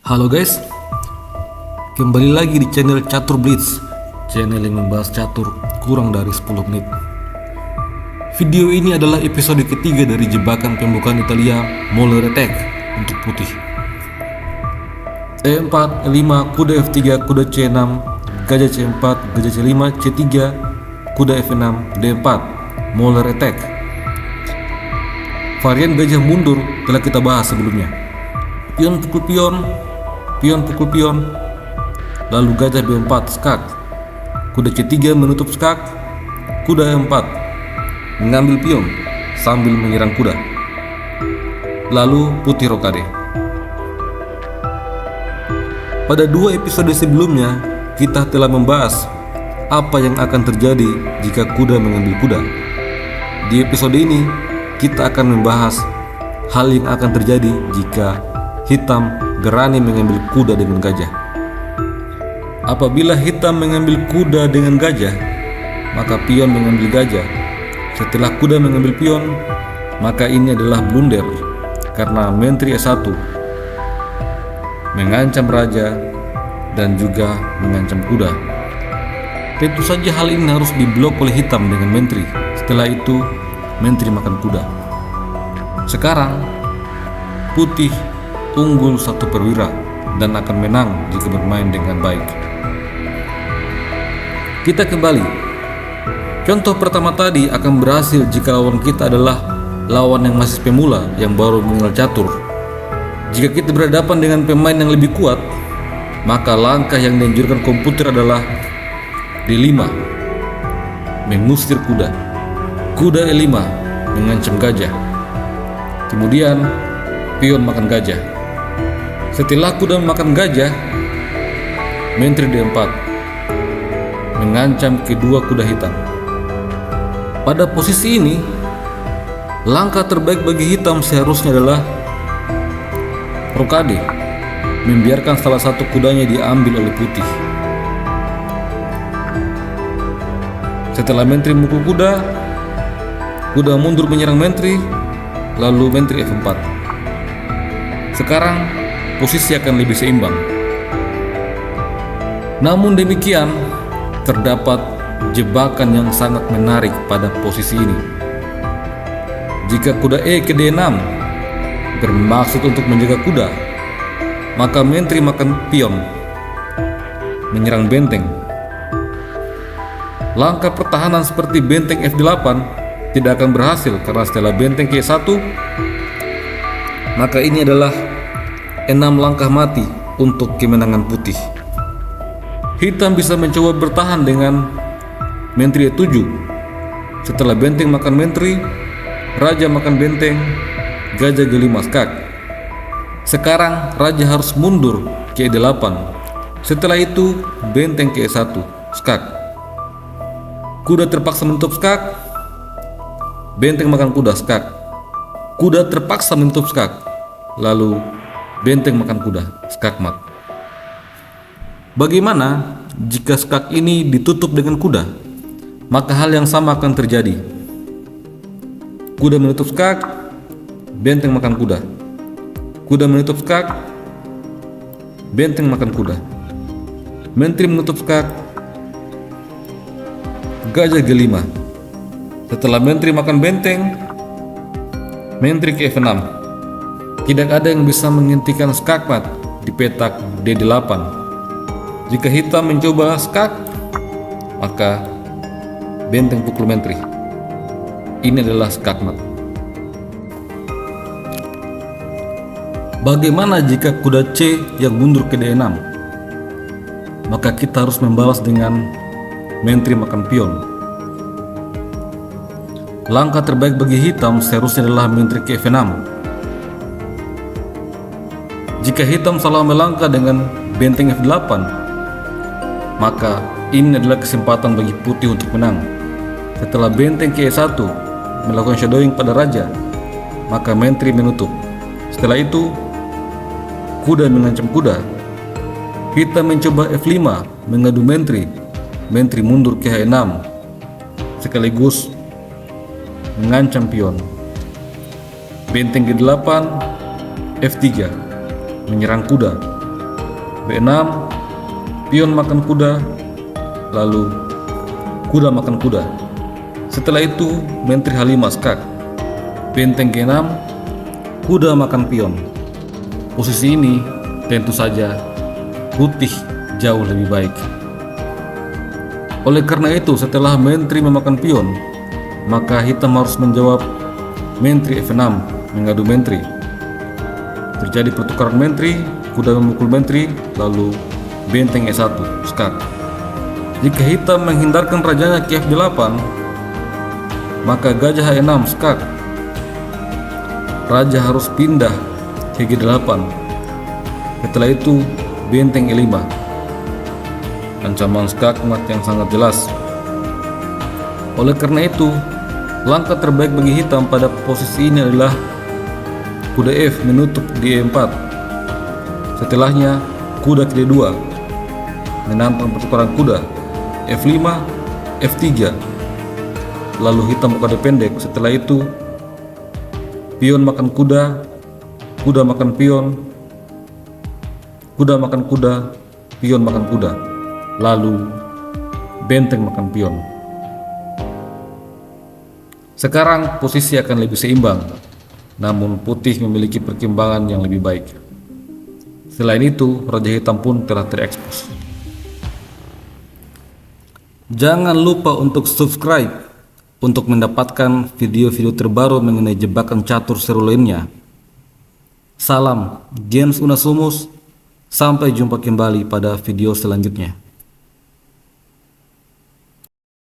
Halo guys, kembali lagi di channel Catur Blitz, channel yang membahas catur kurang dari 10 menit. Video ini adalah episode ketiga dari jebakan pembukaan Italia Moller Attack untuk putih. E4, E5, kuda F3, kuda C6, gajah C4, gajah C5, C3, kuda F6, D4, Moller Attack. Varian gajah mundur telah kita bahas sebelumnya. Pion pukul pion, pion pukul pion, lalu gajah B4 skak, kuda C3 menutup skak, kuda E4 mengambil pion sambil menyerang kuda, lalu putih rokade. Pada dua episode sebelumnya kita telah membahas apa yang akan terjadi jika kuda mengambil kuda. Di episode ini kita akan membahas hal yang akan terjadi jika hitam berani mengambil kuda dengan gajah. Apabila hitam mengambil kuda dengan gajah, maka pion mengambil gajah. Setelah kuda mengambil pion, maka ini adalah blunder karena menteri E1 mengancam raja dan juga mengancam kuda. Tentu saja hal ini harus diblok oleh hitam dengan menteri. Setelah itu menteri makan kuda. Sekarang putih unggul satu perwira dan akan menang jika bermain dengan baik. Kita kembali. Contoh pertama tadi akan berhasil jika lawan kita adalah lawan yang masih pemula yang baru mengenal catur. Jika kita berhadapan dengan pemain yang lebih kuat, maka langkah yang dianjurkan komputer adalah D5, mengusir kuda. Kuda E5 mengancam gajah. Kemudian pion makan gajah. Setelah kuda memakan gajah, menteri D4 mengancam kedua kuda hitam. Pada posisi ini, langkah terbaik bagi hitam seharusnya adalah rokade, membiarkan salah satu kudanya diambil oleh putih. Setelah menteri memukul kuda, kuda mundur menyerang menteri, lalu menteri F4. Sekarang posisi akan lebih seimbang. Namun demikian, terdapat jebakan yang sangat menarik pada posisi ini. Jika kuda E ke D6 bermaksud untuk menjaga kuda, maka menteri makan pion menyerang benteng. Langkah pertahanan seperti benteng F8 tidak akan berhasil karena setelah benteng ke 1, maka ini adalah 6 langkah mati untuk kemenangan putih. Hitam bisa mencoba bertahan dengan menteri E7. Setelah benteng makan menteri, raja makan benteng, gajah G5 skak. Sekarang raja harus mundur ke E8. Setelah itu benteng ke E1 skak. Kuda terpaksa menutup skak, benteng makan kuda skak. Kuda terpaksa menutup skak, lalu benteng makan kuda skak mat. Bagaimana jika skak ini ditutup dengan kuda? Maka hal yang sama akan terjadi. Kuda menutup skak, benteng makan kuda. Kuda menutup skak, benteng makan kuda. Menteri menutup skak, gajah G5. Setelah menteri makan benteng, menteri ke F6. Tidak ada yang bisa menghentikan skak mat di petak D8. Jika hitam mencoba skak, maka benteng pukul menteri. Ini adalah skak mat. Bagaimana jika kuda C yang mundur ke D6? Maka kita harus membalas dengan menteri makan pion. Langkah terbaik bagi hitam seharusnya adalah menteri ke F6. Jika hitam salah melangkah dengan benteng F8, maka ini adalah kesempatan bagi putih untuk menang. Setelah benteng ke E1 melakukan shadowing pada raja, maka menteri menutup. Setelah itu kuda mengancam kuda. Hitam mencoba F5 mengadu menteri. Menteri mundur ke H6 sekaligus mengancam pion. Benteng G8 F3 menyerang kuda. B6, pion makan kuda, lalu kuda makan kuda. Setelah itu Menteri H5 skak, benteng G6, kuda makan pion. Posisi ini tentu saja putih jauh lebih baik. Oleh karena itu, setelah Menteri memakan pion, maka hitam harus menjawab Menteri F6 mengadu Menteri. Terjadi pertukaran Menteri, kuda memukul Menteri, lalu benteng E1 skak. Jika hitam menghindarkan rajanya ke F8, maka gajah H6 skak. Raja harus pindah ke G8. Setelah itu benteng E5. Ancaman skakmat yang sangat jelas. Oleh karena itu, langkah terbaik bagi hitam pada posisi ini adalah kuda F menutup di E4. Setelahnya kuda ke D2 menantang pertukaran kuda F5, F3. Lalu hitam kode pendek. Setelah itu pion makan kuda, kuda makan pion, kuda makan kuda, pion makan kuda. Lalu benteng makan pion. Sekarang posisi akan lebih seimbang, namun putih memiliki perkembangan yang lebih baik. Selain itu, raja hitam pun telah terekspos. Jangan lupa untuk subscribe untuk mendapatkan video-video terbaru mengenai jebakan catur seru lainnya. Salam James Unasumus, sampai jumpa kembali pada video selanjutnya.